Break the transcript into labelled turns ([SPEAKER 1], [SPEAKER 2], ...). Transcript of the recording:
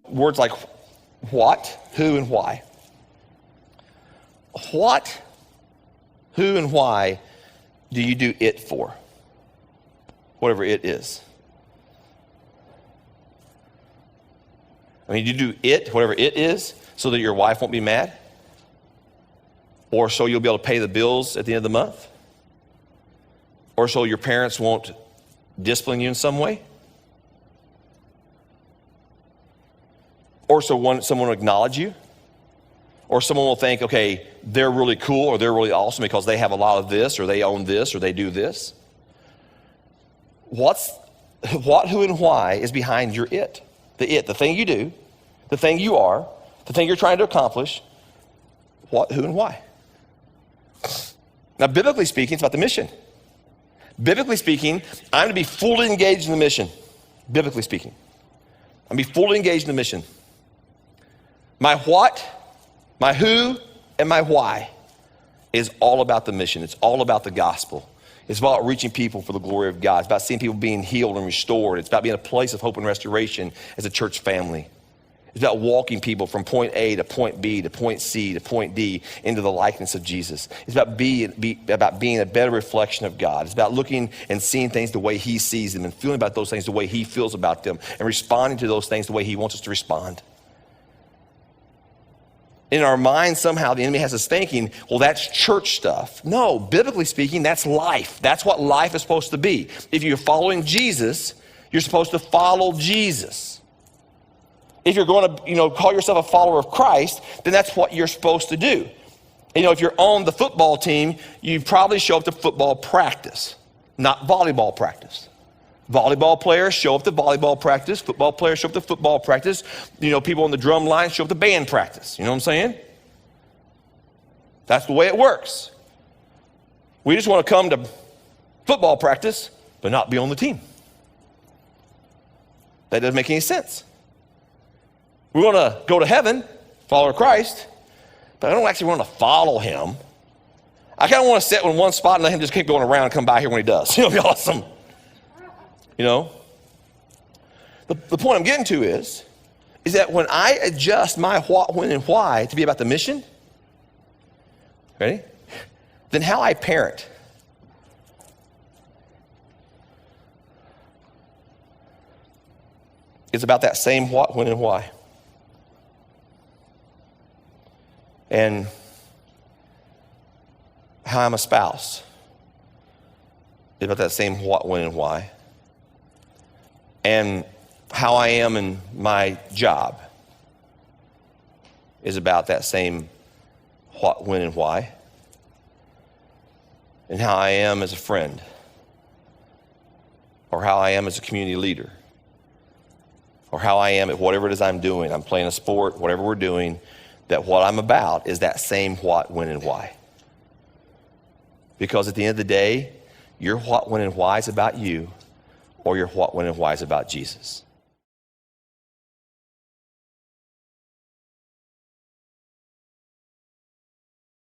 [SPEAKER 1] Words like what, who, and why. What, who, and why do you do it for? Whatever it is. I mean, you do it, whatever it is, so that your wife won't be mad? Or so you'll be able to pay the bills at the end of the month? Or so your parents won't discipline you in some way? Or so someone will acknowledge you? Or someone will think, okay, they're really cool or they're really awesome because they have a lot of this or they own this or they do this? What, who, and why is behind your it? The thing you do, the thing you are, the thing you're trying to accomplish. What, who, and why? Now, biblically speaking, it's about the mission. Biblically speaking, I'm to be fully engaged in the mission. Biblically speaking. I'm to be fully engaged in the mission. My what, my who, and my why is all about the mission. It's all about the gospel. It's about reaching people for the glory of God. It's about seeing people being healed and restored. It's about being a place of hope and restoration as a church family. It's about walking people from point A to point B to point C to point D into the likeness of Jesus. It's about being a better reflection of God. It's about looking and seeing things the way he sees them and feeling about those things the way he feels about them and responding to those things the way he wants us to respond. In our mind, somehow the enemy has us thinking, well, that's church stuff. No, biblically speaking, that's life. That's what life is supposed to be. If you're following Jesus, you're supposed to follow Jesus. If you're going to, call yourself a follower of Christ, then that's what you're supposed to do. If you're on the football team, you probably show up to football practice, not volleyball practice. Volleyball players show up to volleyball practice. Football players show up to football practice. People on the drum line show up to band practice. You know what I'm saying? That's the way it works. We just want to come to football practice, but not be on the team. That doesn't make any sense. We want to go to heaven, follow Christ, but I don't actually want to follow him. I kind of want to sit in one spot and let him just keep going around and come by here when he does. It'll be awesome. The point I'm getting to is that when I adjust my what, when, and why to be about the mission, ready? Then how I parent is about that same what, when, and why. And how I'm a spouse is about that same what, when, and why. And how I am in my job is about that same what, when, and why. And how I am as a friend, or how I am as a community leader, or how I am at whatever it is I'm doing. I'm playing a sport, whatever we're doing, that what I'm about is that same what, when, and why. Because at the end of the day, your what, when, and why is about you, or your what, when, and why is about Jesus.